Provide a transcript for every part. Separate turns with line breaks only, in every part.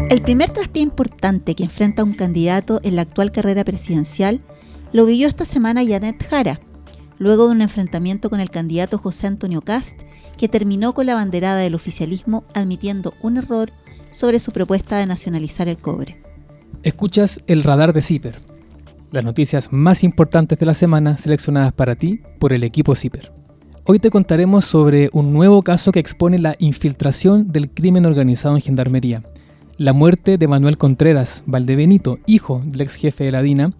El primer traspié importante que enfrenta un candidato en la actual carrera presidencial lo vivió esta semana Janet Jara, luego de un enfrentamiento con el candidato José Antonio Kast, que terminó con la banderada del oficialismo admitiendo un error sobre su propuesta de nacionalizar el cobre.
Escuchas el radar de CIPER, las noticias más importantes de la semana seleccionadas para ti por el equipo CIPER. Hoy te contaremos sobre un nuevo caso que expone la infiltración del crimen organizado en Gendarmería, la muerte de Manuel Contreras Valdebenito, hijo del ex jefe de la DINA,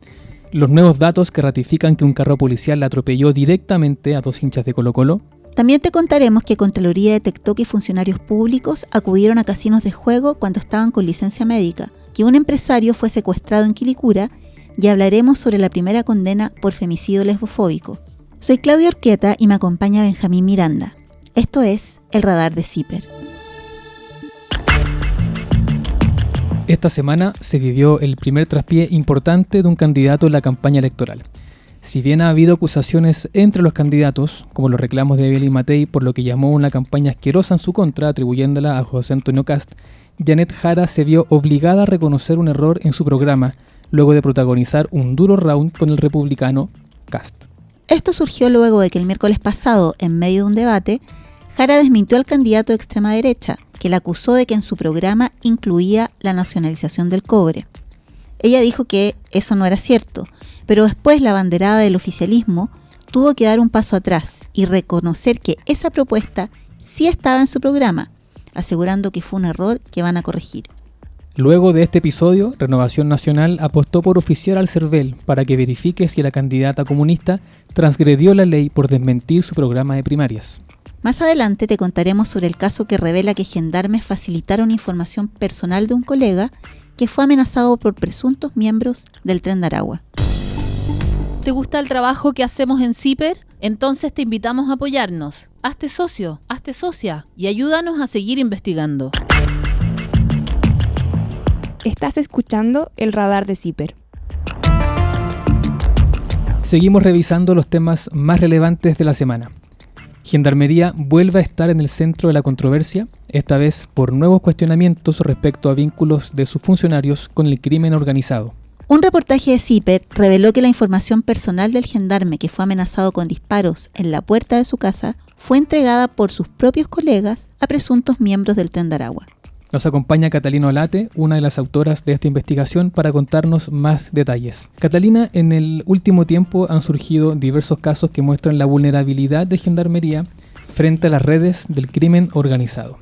los nuevos datos que ratifican que un carro policial le atropelló directamente a 2 hinchas de Colo-Colo.
También te contaremos que Contraloría detectó que funcionarios públicos acudieron a casinos de juego cuando estaban con licencia médica, que un empresario fue secuestrado en Quilicura y hablaremos sobre la primera condena por femicidio lesbofóbico. Soy Claudia Orquieta y me acompaña Benjamín Miranda. Esto es El Radar de CIPER.
Esta semana se vivió el primer traspié importante de un candidato en la campaña electoral. Si bien ha habido acusaciones entre los candidatos, como los reclamos de Evelyn Matei por lo que llamó una campaña asquerosa en su contra, atribuyéndola a José Antonio Kast, Janet Jara se vio obligada a reconocer un error en su programa, luego de protagonizar un duro round con el republicano Kast.
Esto surgió luego de que el miércoles pasado, en medio de un debate, Jara desmintió al candidato de extrema derecha, que la acusó de que en su programa incluía la nacionalización del cobre. Ella dijo que eso no era cierto, pero después la banderada del oficialismo tuvo que dar un paso atrás y reconocer que esa propuesta sí estaba en su programa, asegurando que fue un error que van a corregir.
Luego de este episodio, Renovación Nacional apostó por oficiar al CERVEL para que verifique si la candidata comunista transgredió la ley por desmentir su programa de primarias.
Más adelante te contaremos sobre el caso que revela que gendarmes facilitaron información personal de un colega que fue amenazado por presuntos miembros del Tren de Aragua.
¿Te gusta el trabajo que hacemos en CIPER? Entonces te invitamos a apoyarnos. Hazte socio, hazte socia y ayúdanos a seguir investigando.
Estás escuchando el radar de CIPER.
Seguimos revisando los temas más relevantes de la semana. Gendarmería vuelve a estar en el centro de la controversia, esta vez por nuevos cuestionamientos respecto a vínculos de sus funcionarios con el crimen organizado.
Un reportaje de CIPER reveló que la información personal del gendarme que fue amenazado con disparos en la puerta de su casa fue entregada por sus propios colegas a presuntos miembros del Tren de Aragua.
Nos acompaña Catalina Olate, una de las autoras de esta investigación, para contarnos más detalles. Catalina, en el último tiempo han surgido diversos casos que muestran la vulnerabilidad de Gendarmería frente a las redes del crimen organizado.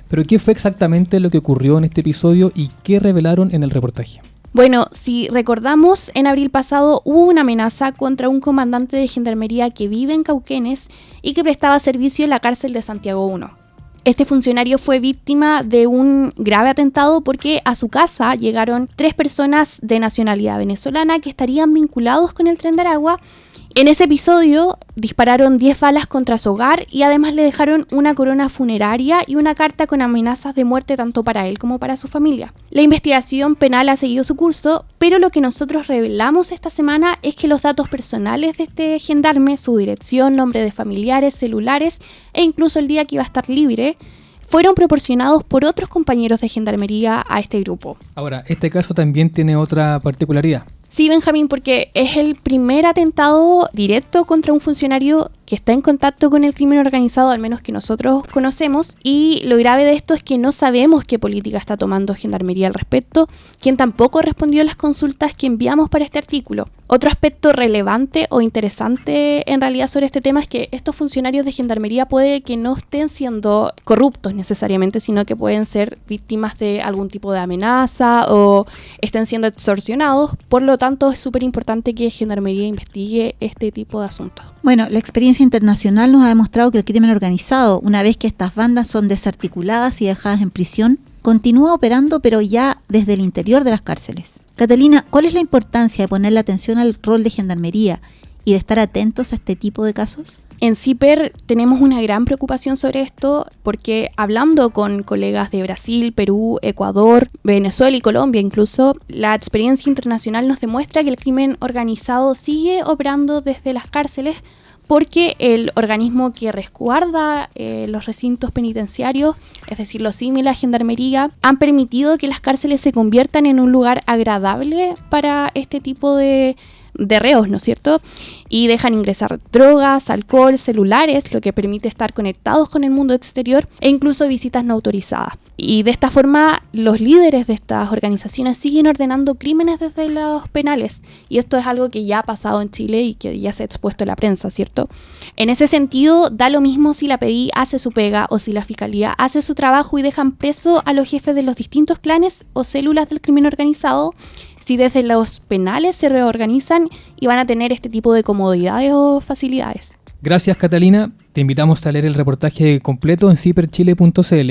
Pero ¿qué fue exactamente lo que ocurrió en este episodio y qué revelaron en el reportaje?
Bueno, si recordamos, en abril pasado hubo una amenaza contra un comandante de Gendarmería que vive en Cauquenes y que prestaba servicio en la cárcel de Santiago 1. Este funcionario fue víctima de un grave atentado porque a su casa llegaron 3 personas de nacionalidad venezolana que estarían vinculados con el Tren de Aragua. En ese episodio dispararon 10 balas contra su hogar y además le dejaron una corona funeraria y una carta con amenazas de muerte tanto para él como para su familia. La investigación penal ha seguido su curso, pero lo que nosotros revelamos esta semana es que los datos personales de este gendarme, su dirección, nombre de familiares, celulares e incluso el día que iba a estar libre, fueron proporcionados por otros compañeros de Gendarmería a este grupo.
Ahora, este caso también tiene otra particularidad.
Sí, Benjamín, porque es el primer atentado directo contra un funcionario que está en contacto con el crimen organizado, al menos que nosotros conocemos, y lo grave de esto es que no sabemos qué política está tomando Gendarmería al respecto, quien tampoco respondió a las consultas que enviamos para este artículo. Otro aspecto relevante o interesante en realidad sobre este tema es que estos funcionarios de Gendarmería puede que no estén siendo corruptos necesariamente, sino que pueden ser víctimas de algún tipo de amenaza o estén siendo extorsionados. Por lo tanto, es súper importante que Gendarmería investigue este tipo de asuntos.
Bueno, la experiencia internacional nos ha demostrado que el crimen organizado, una vez que estas bandas son desarticuladas y dejadas en prisión, continúa operando, pero ya desde el interior de las cárceles. Catalina, ¿cuál es la importancia de poner la atención al rol de Gendarmería y de estar atentos a este tipo de casos?
En CIPER tenemos una gran preocupación sobre esto porque hablando con colegas de Brasil, Perú, Ecuador, Venezuela y Colombia incluso, la experiencia internacional nos demuestra que el crimen organizado sigue operando desde las cárceles porque el organismo que resguarda los recintos penitenciarios, es decir, los CIMI y la Gendarmería, han permitido que las cárceles se conviertan en un lugar agradable para este tipo de reos, ¿no es cierto? Y dejan ingresar drogas, alcohol, celulares, lo que permite estar conectados con el mundo exterior e incluso visitas no autorizadas. Y de esta forma, los líderes de estas organizaciones siguen ordenando crímenes desde los penales. Y esto es algo que ya ha pasado en Chile y que ya se ha expuesto en la prensa, ¿cierto? En ese sentido, da lo mismo si la PDI hace su pega o si la Fiscalía hace su trabajo y dejan preso a los jefes de los distintos clanes o células del crimen organizado, si desde los penales se reorganizan y van a tener este tipo de comodidades o facilidades.
Gracias, Catalina. Te invitamos a leer el reportaje completo en ciperchile.cl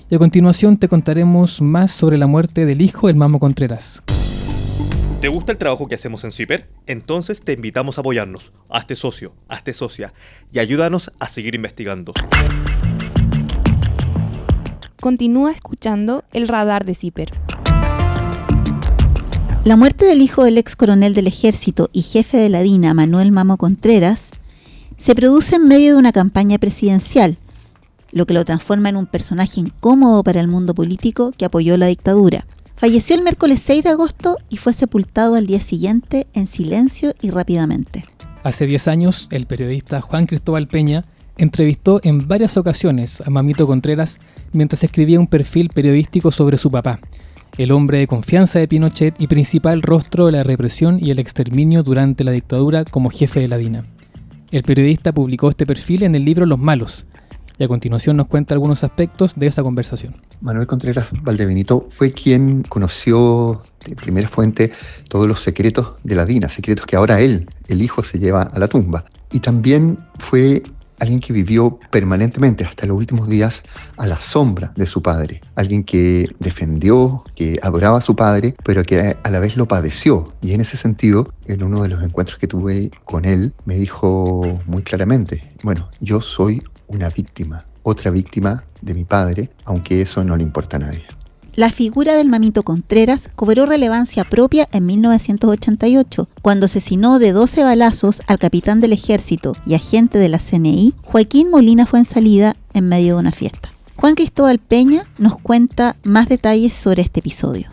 y a continuación te contaremos más sobre la muerte del hijo del Mamo Contreras.
¿Te gusta el trabajo que hacemos en Ciper? Entonces te invitamos a apoyarnos. Hazte socio, hazte socia y ayúdanos a seguir investigando.
Continúa escuchando el radar de Ciper.
La muerte del hijo del ex coronel del ejército y jefe de la DINA, Manuel Mamo Contreras, se produce en medio de una campaña presidencial, lo que lo transforma en un personaje incómodo para el mundo político que apoyó la dictadura. Falleció el miércoles 6 de agosto y fue sepultado al día siguiente en silencio y rápidamente.
Hace 10 años, el periodista Juan Cristóbal Peña entrevistó en varias ocasiones a Mamito Contreras mientras escribía un perfil periodístico sobre su papá, el hombre de confianza de Pinochet y principal rostro de la represión y el exterminio durante la dictadura como jefe de la DINA. El periodista publicó este perfil en el libro Los Malos, y a continuación nos cuenta algunos aspectos de esa conversación.
Manuel Contreras Valdebenito fue quien conoció de primera fuente todos los secretos de la DINA, secretos que ahora él, el hijo, se lleva a la tumba. Y también fue alguien que vivió permanentemente hasta los últimos días a la sombra de su padre. Alguien que defendió, que adoraba a su padre, pero que a la vez lo padeció. Y en ese sentido, en uno de los encuentros que tuve con él, me dijo muy claramente, bueno, yo soy una víctima, otra víctima de mi padre, aunque eso no le importa a nadie.
La figura del Mamito Contreras cobró relevancia propia en 1988, cuando asesinó de 12 balazos al capitán del ejército y agente de la CNI, Joaquín Molina Fuenzalida, en medio de una fiesta. Juan Cristóbal Peña nos cuenta más detalles sobre este episodio.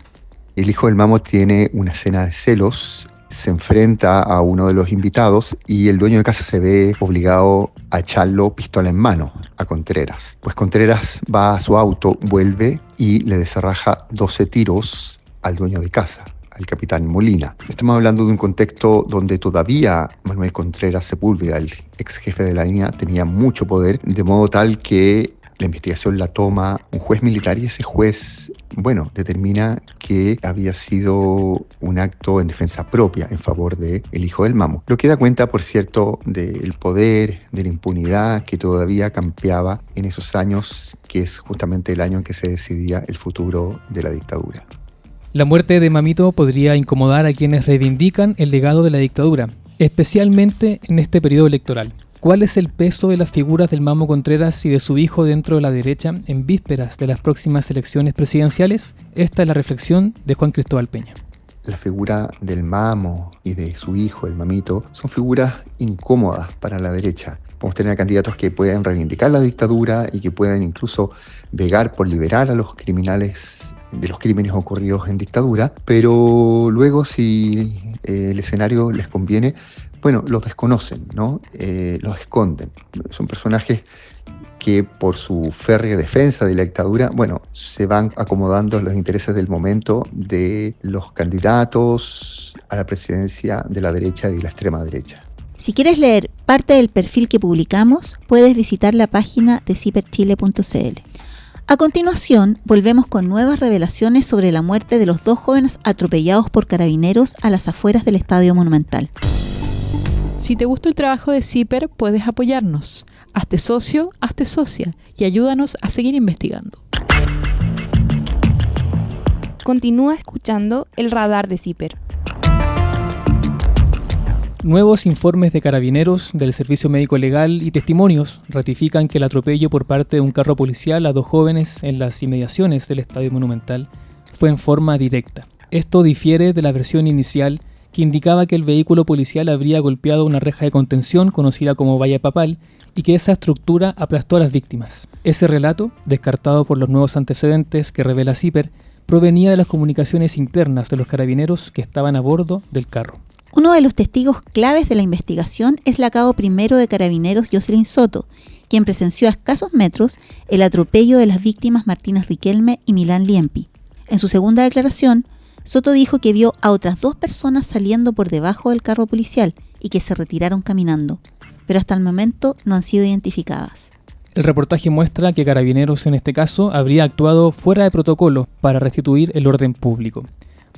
El hijo del Mamo tiene una escena de celos, se enfrenta a uno de los invitados y el dueño de casa se ve obligado a echarlo pistola en mano a Contreras. Pues Contreras va a su auto, vuelve y le desarraja 12 tiros al dueño de casa, al capitán Molina. Estamos hablando de un contexto donde todavía Manuel Contreras Sepúlveda, el ex jefe de la DINA, tenía mucho poder, de modo tal que la investigación la toma un juez militar y ese juez, determina que había sido un acto en defensa propia en favor del hijo del Mamo. Lo que da cuenta, por cierto, del poder, de la impunidad que todavía campeaba en esos años, que es justamente el año en que se decidía el futuro de la dictadura.
La muerte de Mamito podría incomodar a quienes reivindican el legado de la dictadura, especialmente en este periodo electoral. ¿Cuál es el peso de las figuras del Mamo Contreras y de su hijo dentro de la derecha en vísperas de las próximas elecciones presidenciales? Esta es la reflexión de Juan Cristóbal Peña.
La figura del Mamo y de su hijo, el Mamito, son figuras incómodas para la derecha. Podemos tener candidatos que puedan reivindicar la dictadura y que puedan incluso velar por liberar a los criminales de los crímenes ocurridos en dictadura, pero luego, si el escenario les conviene, los desconocen, ¿no? Los esconden. Son personajes que por su férrea defensa de la dictadura, se van acomodando a los intereses del momento de los candidatos a la presidencia de la derecha y de la extrema derecha.
Si quieres leer parte del perfil que publicamos, puedes visitar la página de ciperchile.cl. A continuación, volvemos con nuevas revelaciones sobre la muerte de los 2 jóvenes atropellados por carabineros a las afueras del Estadio Monumental.
Si te gusta el trabajo de Ciper, puedes apoyarnos. Hazte socio, hazte socia y ayúdanos a seguir investigando.
Continúa escuchando el radar de Ciper.
Nuevos informes de carabineros, del Servicio Médico Legal y testimonios ratifican que el atropello por parte de un carro policial a 2 jóvenes en las inmediaciones del Estadio Monumental fue en forma directa. Esto difiere de la versión inicial que indicaba que el vehículo policial habría golpeado una reja de contención conocida como valla papal y que esa estructura aplastó a las víctimas. Ese relato, descartado por los nuevos antecedentes que revela CIPER, provenía de las comunicaciones internas de los carabineros que estaban a bordo del carro.
Uno de los testigos claves de la investigación es la cabo primero de Carabineros Jocelyn Soto, quien presenció a escasos metros el atropello de las víctimas Martínez Riquelme y Milán Liempi. En su segunda declaración, Soto dijo que vio a otras 2 personas saliendo por debajo del carro policial y que se retiraron caminando, pero hasta el momento no han sido identificadas.
El reportaje muestra que Carabineros en este caso habría actuado fuera de protocolo para restituir el orden público.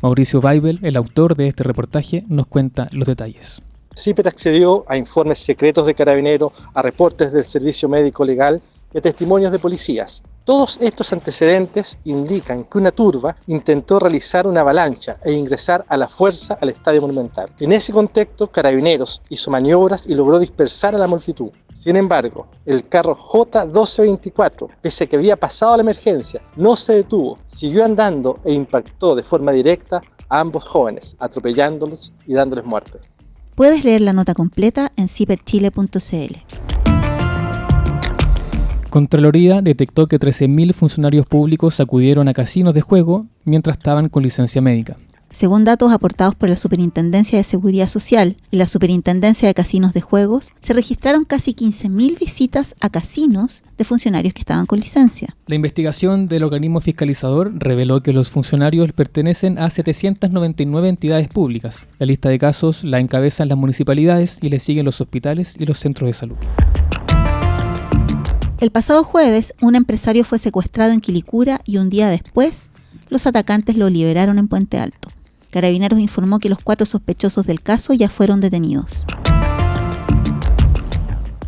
Mauricio Weibel, el autor de este reportaje, nos cuenta los detalles.
CIPER accedió a informes secretos de Carabineros, a reportes del Servicio Médico Legal y a testimonios de policías. Todos estos antecedentes indican que una turba intentó realizar una avalancha e ingresar a la fuerza al Estadio Monumental. En ese contexto, Carabineros hizo maniobras y logró dispersar a la multitud. Sin embargo, el carro J1224, pese a que había pasado la emergencia, no se detuvo, siguió andando e impactó de forma directa a ambos jóvenes, atropellándolos y dándoles muerte.
Puedes leer la nota completa en ciperchile.cl.
Contraloría detectó que 13.000 funcionarios públicos acudieron a casinos de juego mientras estaban con licencia médica.
Según datos aportados por la Superintendencia de Seguridad Social y la Superintendencia de Casinos de Juegos, se registraron casi 15.000 visitas a casinos de funcionarios que estaban con licencia.
La investigación del organismo fiscalizador reveló que los funcionarios pertenecen a 799 entidades públicas. La lista de casos la encabezan las municipalidades y le siguen los hospitales y los centros de salud.
El pasado jueves, un empresario fue secuestrado en Quilicura y un día después, los atacantes lo liberaron en Puente Alto. Carabineros informó que los 4 sospechosos del caso ya fueron detenidos.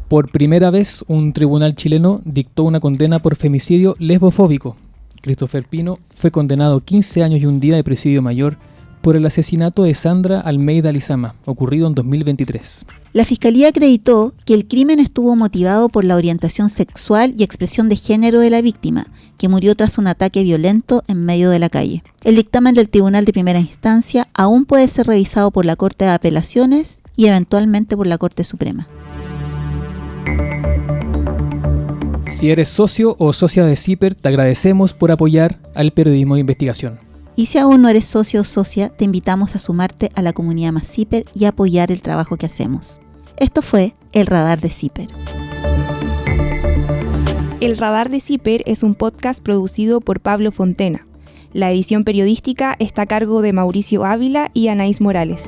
Por primera vez, un tribunal chileno dictó una condena por femicidio lesbofóbico. Christopher Pino fue condenado a 15 años y un día de presidio mayor por el asesinato de Sandra Almeida Lizama, ocurrido en 2023.
La Fiscalía acreditó que el crimen estuvo motivado por la orientación sexual y expresión de género de la víctima, que murió tras un ataque violento en medio de la calle. El dictamen del Tribunal de Primera Instancia aún puede ser revisado por la Corte de Apelaciones y eventualmente por la Corte Suprema.
Si eres socio o socia de CIPER, te agradecemos por apoyar al periodismo de investigación.
Y si aún no eres socio o socia, te invitamos a sumarte a la comunidad Más CIPER y apoyar el trabajo que hacemos. Esto fue El Radar de CIPER.
El Radar de CIPER es un podcast producido por Pablo Fontena. La edición periodística está a cargo de Mauricio Ávila y Anaís Morales.